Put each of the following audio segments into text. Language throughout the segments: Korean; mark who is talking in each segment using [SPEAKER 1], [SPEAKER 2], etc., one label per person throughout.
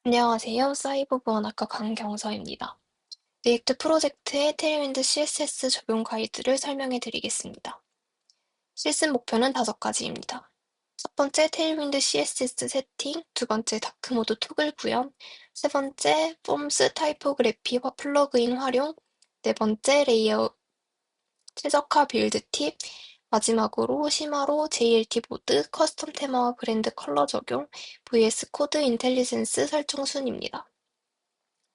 [SPEAKER 1] 안녕하세요. 사이버보안학과 강경서입니다. 리액트 프로젝트의 테일윈드 CSS 적용 가이드를 설명해 드리겠습니다. 실습 목표는 5가지입니다. 첫 번째, 테일윈드 CSS 세팅, 두 번째, 다크모드 토글 구현, 세 번째, 폼스 타이포그래피 플러그인 활용, 네 번째, 레이아웃 최적화 빌드 팁, 마지막으로 심화로 JLT 보드, 커스텀 테마와 브랜드 컬러 적용, VS 코드 인텔리전스 설정 순입니다.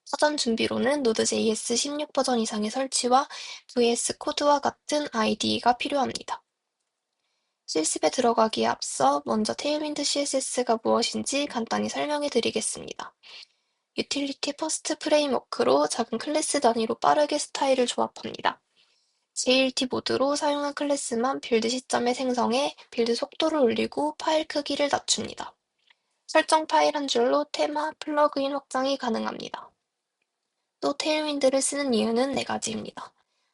[SPEAKER 1] 사전 준비로는 노드.js 16 버전 이상의 설치와 VS 코드와 같은 IDE가 필요합니다. 실습에 들어가기에 앞서 먼저 테일윈드 CSS가 무엇인지 간단히 설명해 드리겠습니다. 유틸리티 퍼스트 프레임워크로 작은 클래스 단위로 빠르게 스타일을 조합합니다. JLT 모드로 사용한 클래스만 빌드 시점에 생성해 빌드 속도를 올리고 파일 크기를 낮춥니다. 설정 파일 한 줄로 테마, 플러그인 확장이 가능합니다. 또 테일윈드를 쓰는 이유는 4가지입니다.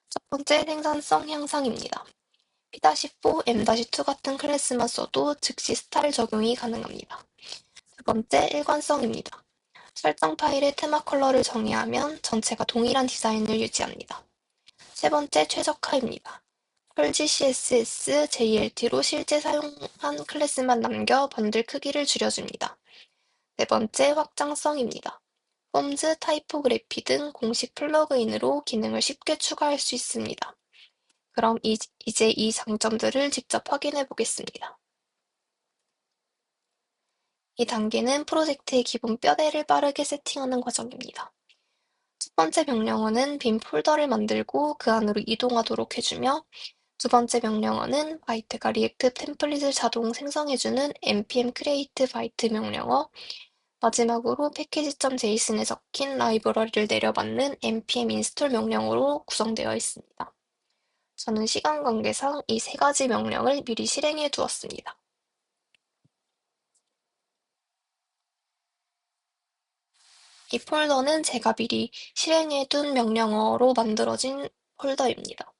[SPEAKER 1] 첫 번째, 생산성 향상입니다. P-4, M-2 같은 클래스만 써도 즉시 스타일 적용이 가능합니다. 두 번째, 일관성입니다. 설정 파일의 테마 컬러를 정의하면 전체가 동일한 디자인을 유지합니다. 세 번째, 최적화입니다. 펄지 CSS, JLT로 실제 사용한 클래스만 남겨 번들 크기를 줄여줍니다. 네 번째, 확장성입니다. 폼즈, 타이포그래피 등 공식 플러그인으로 기능을 쉽게 추가할 수 있습니다. 그럼 이제 이 장점들을 직접 확인해 보겠습니다. 이 단계는 프로젝트의 기본 뼈대를 빠르게 세팅하는 과정입니다. 첫 번째 명령어는 빈 폴더를 만들고 그 안으로 이동하도록 해주며, 두 번째 명령어는 바이트가 리액트 템플릿을 자동 생성해주는 npm create 바이트 명령어, 마지막으로 패키지.json에 적힌 라이브러리를 내려받는 npm install 명령어로 구성되어 있습니다. 저는 시간 관계상 이 3가지 명령을 미리 실행해 두었습니다. 이 폴더는 제가 미리 실행해 둔 명령어로 만들어진 폴더입니다.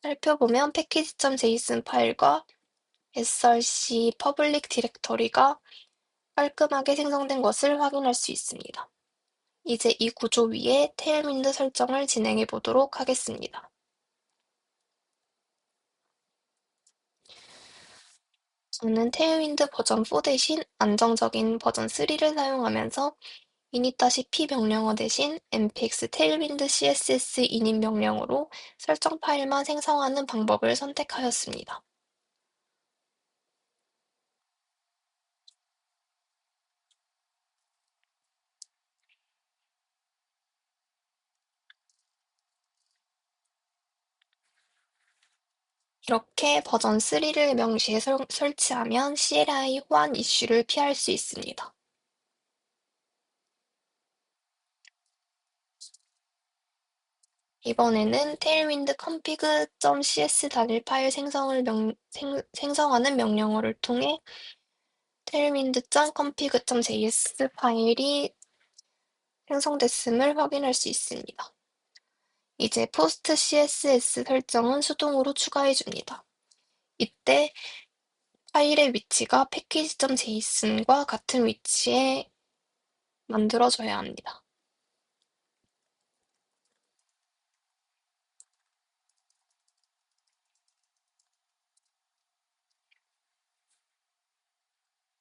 [SPEAKER 1] 살펴보면 패키지.json 파일과 src 퍼블릭 디렉터리가 깔끔하게 생성된 것을 확인할 수 있습니다. 이제 이 구조 위에 테일윈드 설정을 진행해 보도록 하겠습니다. 저는 테일윈드 버전 4 대신 안정적인 버전 3를 사용하면서 init-p 명령어 대신 npx tailwind css init 명령어로 설정 파일만 생성하는 방법을 선택하였습니다. 이렇게 버전 3를 명시해 설치하면 CLI 호환 이슈를 피할 수 있습니다. 이번에는 tailwind config.cs 단일 파일 생성하는 명령어를 통해 tailwind.config.js 파일이 생성됐음을 확인할 수 있습니다. 이제 post css 설정은 수동으로 추가해줍니다. 이때 파일의 위치가 패키지.json과 같은 위치에 만들어져야 합니다.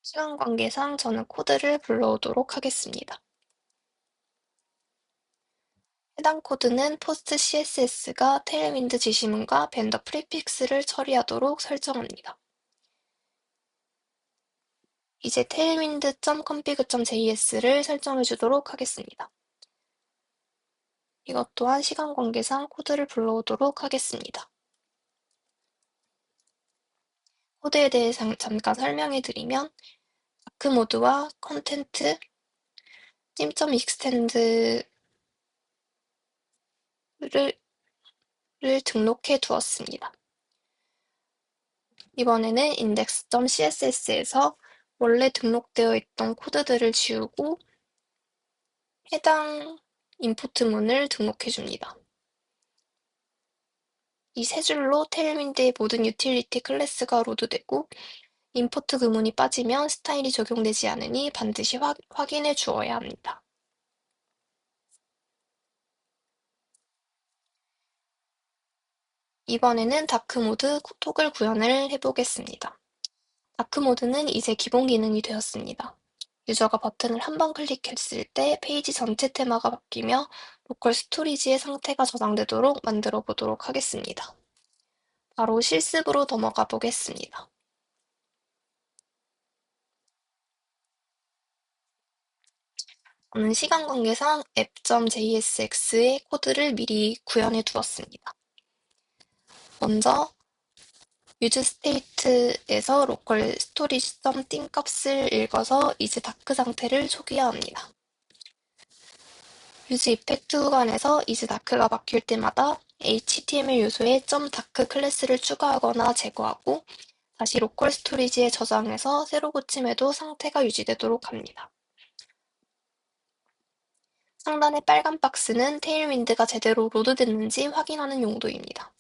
[SPEAKER 1] 시간 관계상 저는 코드를 불러오도록 하겠습니다. 해당 코드는 post css가 테일윈드 지시문과 벤더 프리픽스를 처리하도록 설정합니다. 이제 tailwind.config.js를 설정해 주도록 하겠습니다. 이것 또한 시간 관계상 코드를 불러오도록 하겠습니다. 코드에 대해 잠깐 설명해 드리면 다크모드와 컨텐트, theme.extend를 등록해 두었습니다. 이번에는 index.css에서 원래 등록되어 있던 코드들을 지우고 해당 임포트문을 등록해 줍니다. 이 세 줄로 테일윈드의 모든 유틸리티 클래스가 로드되고 임포트 금문이 빠지면 스타일이 적용되지 않으니 반드시 확인해 주어야 합니다. 이번에는 다크모드 토글 구현을 해보겠습니다. 다크모드는 이제 기본 기능이 되었습니다. 유저가 버튼을 한 번 클릭했을 때 페이지 전체 테마가 바뀌며 로컬 스토리지의 상태가 저장되도록 만들어 보도록 하겠습니다. 바로 실습으로 넘어가 보겠습니다. 저는 시간 관계상 app.jsx의 코드를 미리 구현해 두었습니다. 먼저 useState에서 local storage.띵 값을 읽어서 이제 다크 상태를 초기화 합니다. useEffect 구간에서 이제 다크가 바뀔 때마다 HTML 요소에 .다크 클래스를 추가하거나 제거하고 다시 로컬 스토리지에 저장해서 새로 고침해도 상태가 유지되도록 합니다. 상단의 빨간 박스는 테일윈드가 제대로 로드됐는지 확인하는 용도입니다.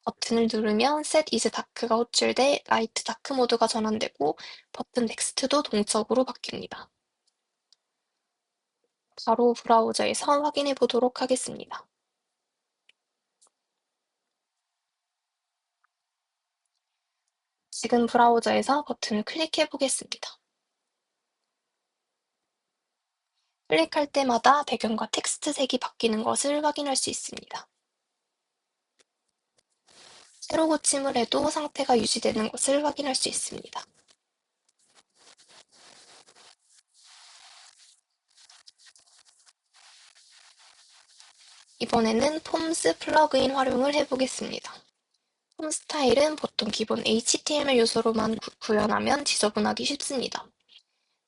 [SPEAKER 1] 버튼을 누르면 Set is Dark가 호출돼 라이트 다크 모드가 전환되고 버튼 넥스트도 동적으로 바뀝니다. 바로 브라우저에서 확인해 보도록 하겠습니다. 지금 브라우저에서 버튼을 클릭해 보겠습니다. 클릭할 때마다 배경과 텍스트 색이 바뀌는 것을 확인할 수 있습니다. 새로 고침을 해도 상태가 유지되는 것을 확인할 수 있습니다. 이번에는 폼스 플러그인 활용을 해보겠습니다. 폼 스타일은 보통 기본 HTML 요소로만 구현하면 지저분하기 쉽습니다.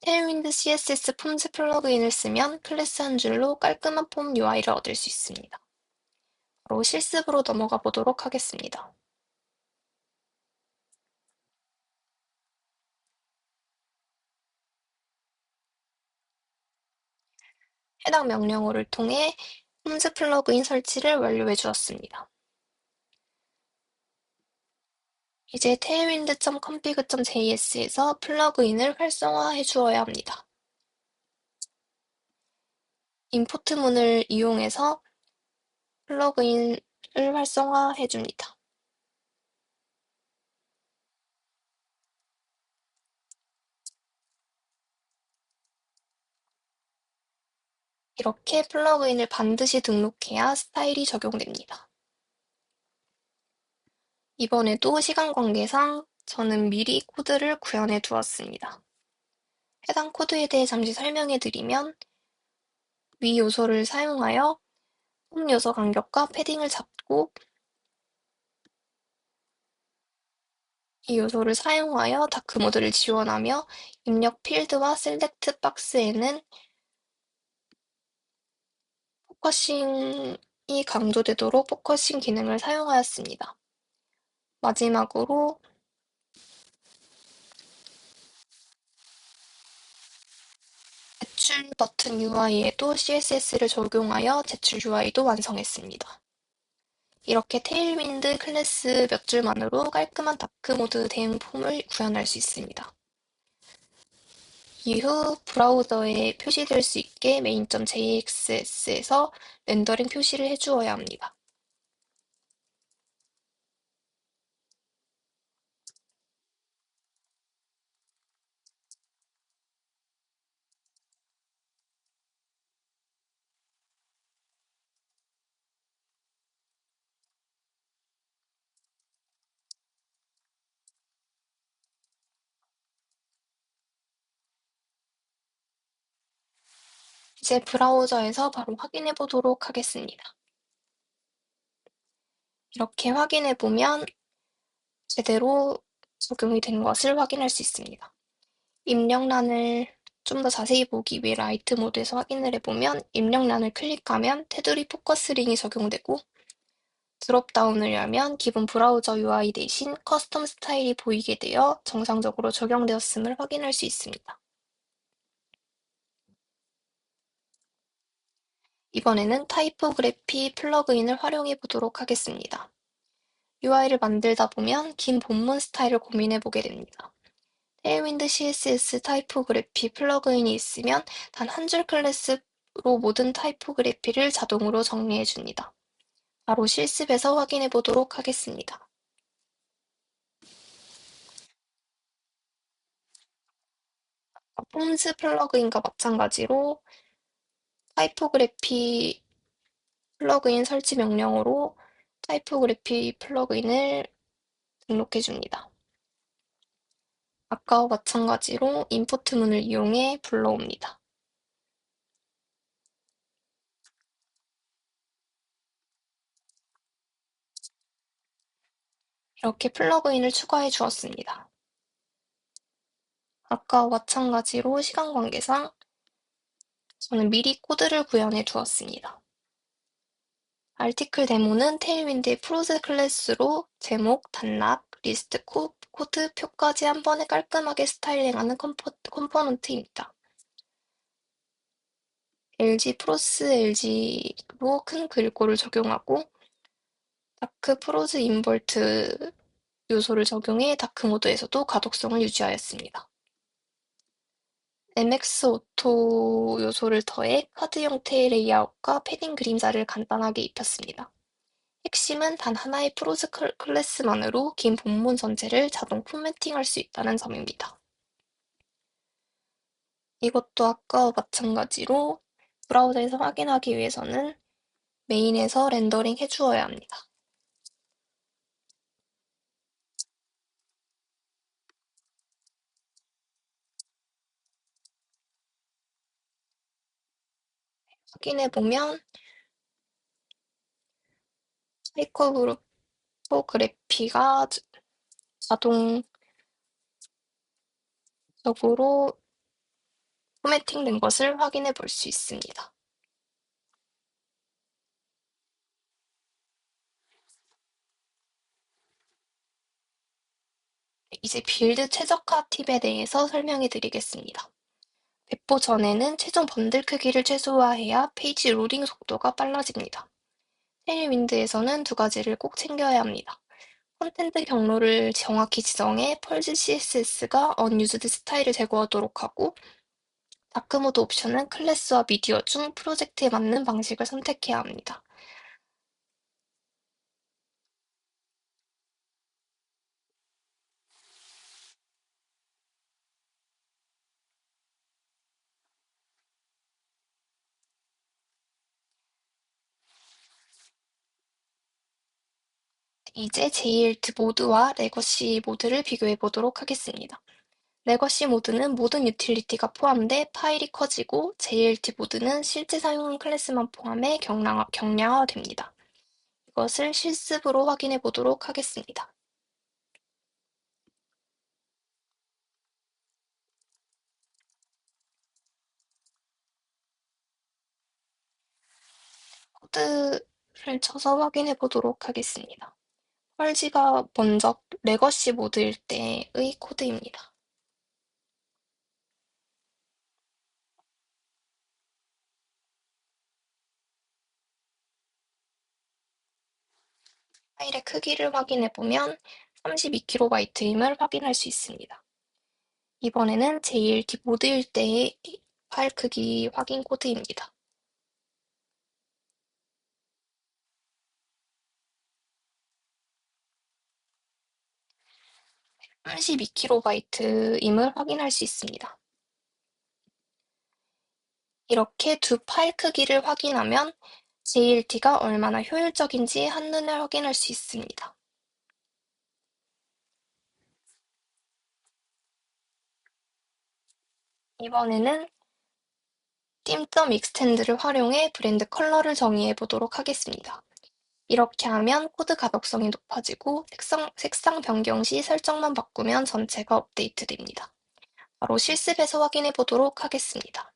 [SPEAKER 1] 테일윈드 CSS 폼즈 플러그인을 쓰면 클래스 한 줄로 깔끔한 폼 UI를 얻을 수 있습니다. 바로 실습으로 넘어가 보도록 하겠습니다. 해당 명령어를 통해 폼즈 플러그인 설치를 완료해 주었습니다. 이제 tailwind.config.js에서 플러그인을 활성화해 주어야 합니다. 임포트문을 이용해서 플러그인을 활성화해 줍니다. 이렇게 플러그인을 반드시 등록해야 스타일이 적용됩니다. 이번에도 시간 관계상 저는 미리 코드를 구현해 두었습니다. 해당 코드에 대해 잠시 설명해 드리면 위 요소를 사용하여 홈 요소 간격과 패딩을 잡고 이 요소를 사용하여 다크 모드를 지원하며 입력 필드와 셀렉트 박스에는 포커싱이 강조되도록 포커싱 기능을 사용하였습니다. 마지막으로 제출 버튼 UI에도 CSS를 적용하여 제출 UI도 완성했습니다. 이렇게 테일윈드 클래스 몇 줄만으로 깔끔한 다크 모드 대응 폼을 구현할 수 있습니다. 이후 브라우저에 표시될 수 있게 main.jxs에서 렌더링 표시를 해주어야 합니다. 이제 브라우저에서 바로 확인해 보도록 하겠습니다. 이렇게 확인해 보면 제대로 적용이 된 것을 확인할 수 있습니다. 입력란을 좀 더 자세히 보기 위해 라이트 모드에서 확인을 해보면 입력란을 클릭하면 테두리 포커스 링이 적용되고 드롭다운을 열면 기본 브라우저 UI 대신 커스텀 스타일이 보이게 되어 정상적으로 적용되었음을 확인할 수 있습니다. 이번에는 타이포그래피 플러그인을 활용해 보도록 하겠습니다. UI를 만들다 보면 긴 본문 스타일을 고민해 보게 됩니다. 테일윈드 CSS 타이포그래피 플러그인이 있으면 단 한 줄 클래스로 모든 타이포그래피를 자동으로 정리해 줍니다. 바로 실습에서 확인해 보도록 하겠습니다. 폼스 플러그인과 마찬가지로 타이포그래피 플러그인 설치 명령어로 타이포그래피 플러그인을 등록해 줍니다. 아까와 마찬가지로 임포트문을 이용해 불러옵니다. 이렇게 플러그인을 추가해 주었습니다. 아까와 마찬가지로 시간 관계상 저는 미리 코드를 구현해 두었습니다. 알티클 데모는 테일윈드의 프로제 클래스로 제목, 단락, 리스트, 코드, 표까지 한 번에 깔끔하게 스타일링하는 컴포넌트입니다. LG 프로스 LG로 큰 글꼴을 적용하고 다크 프로즈 인볼트 요소를 적용해 다크 모드에서도 가독성을 유지하였습니다. MX 오토 요소를 더해 카드 형태의 레이아웃과 패딩 그림자를 간단하게 입혔습니다. 핵심은 단 하나의 프로즈 클래스만으로 긴 본문 전체를 자동 포매팅할 수 있다는 점입니다. 이것도 아까와 마찬가지로 브라우저에서 확인하기 위해서는 메인에서 렌더링 해주어야 합니다. 확인해보면 타이포그래피가 자동적으로 포매팅된 것을 확인해 볼 수 있습니다. 이제 빌드 최적화 팁에 대해서 설명해 드리겠습니다. 배포 전에는 최종 번들 크기를 최소화해야 페이지 로딩 속도가 빨라집니다. 테일윈드에서는 두 가지를 꼭 챙겨야 합니다. 콘텐트 경로를 정확히 지정해 펄즈 CSS가 unused 스타일을 제거하도록 하고 다크모드 옵션은 클래스와 미디어 중 프로젝트에 맞는 방식을 선택해야 합니다. 이제 JLT 모드와 레거시 모드를 비교해 보도록 하겠습니다. 레거시 모드는 모든 유틸리티가 포함돼 파일이 커지고 JLT 모드는 실제 사용한 클래스만 포함해 경량화됩니다. 이것을 실습으로 확인해 보도록 하겠습니다. 코드를 쳐서 확인해 보도록 하겠습니다. 펄지가 먼저 레거시 모드일 때의 코드입니다. 파일의 크기를 확인해 보면 32KB임을 확인할 수 있습니다. 이번에는 JLT 모드일 때의 파일 크기 확인 코드입니다. 32KB임을 확인할 수 있습니다. 이렇게 두 파일 크기를 확인하면 JLT가 얼마나 효율적인지 한눈에 확인할 수 있습니다. 이번에는 theme.extend를 활용해 브랜드 컬러를 정의해 보도록 하겠습니다. 이렇게 하면 코드 가독성이 높아지고 색상 변경 시 설정만 바꾸면 전체가 업데이트됩니다. 바로 실습에서 확인해 보도록 하겠습니다.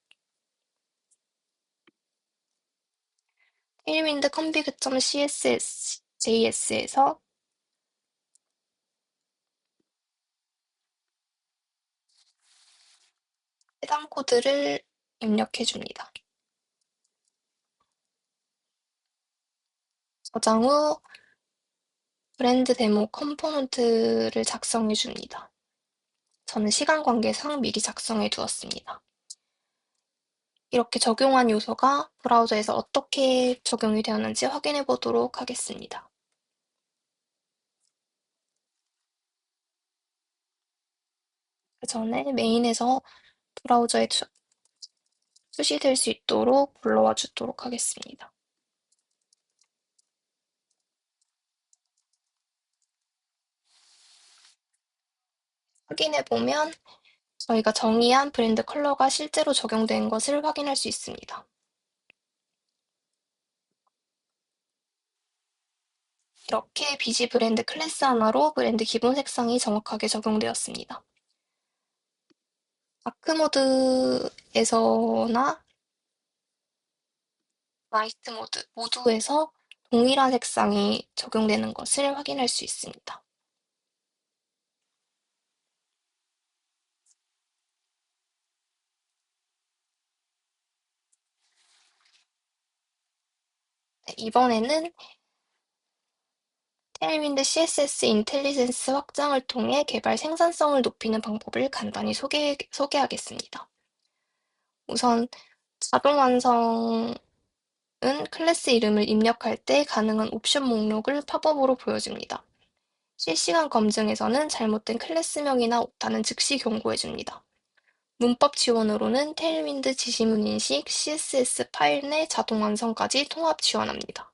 [SPEAKER 1] tailwind config.css.js에서 해당 코드를 입력해 줍니다. 저장 후 브랜드 데모 컴포넌트를 작성해 줍니다. 저는 시간 관계상 미리 작성해 두었습니다. 이렇게 적용한 요소가 브라우저에서 어떻게 적용이 되었는지 확인해 보도록 하겠습니다. 그 전에 메인에서 브라우저에 수시될 수 있도록 불러와 주도록 하겠습니다. 확인해 보면 저희가 정의한 브랜드 컬러가 실제로 적용된 것을 확인할 수 있습니다. 이렇게 BG 브랜드 클래스 하나로 브랜드 기본 색상이 정확하게 적용되었습니다. 다크 모드에서나 라이트 모드 모두에서 동일한 색상이 적용되는 것을 확인할 수 있습니다. 네, 이번에는 테일윈드 CSS 인텔리전스 확장을 통해 개발 생산성을 높이는 방법을 간단히 소개하겠습니다. 우선 자동 완성은 클래스 이름을 입력할 때 가능한 옵션 목록을 팝업으로 보여줍니다. 실시간 검증에서는 잘못된 클래스명이나 오타는 즉시 경고해줍니다. 문법 지원으로는 테일윈드 지시문 인식, CSS 파일 내 자동 완성까지 통합 지원합니다.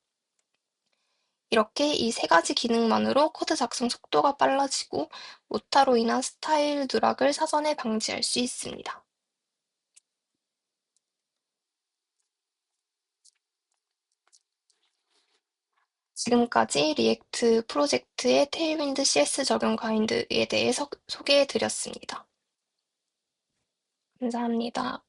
[SPEAKER 1] 이렇게 이 세 가지 기능만으로 코드 작성 속도가 빨라지고 오타로 인한 스타일 누락을 사전에 방지할 수 있습니다. 지금까지 리액트 프로젝트의 테일윈드 CS 적용 가이드에 대해 소개해 드렸습니다. 감사합니다.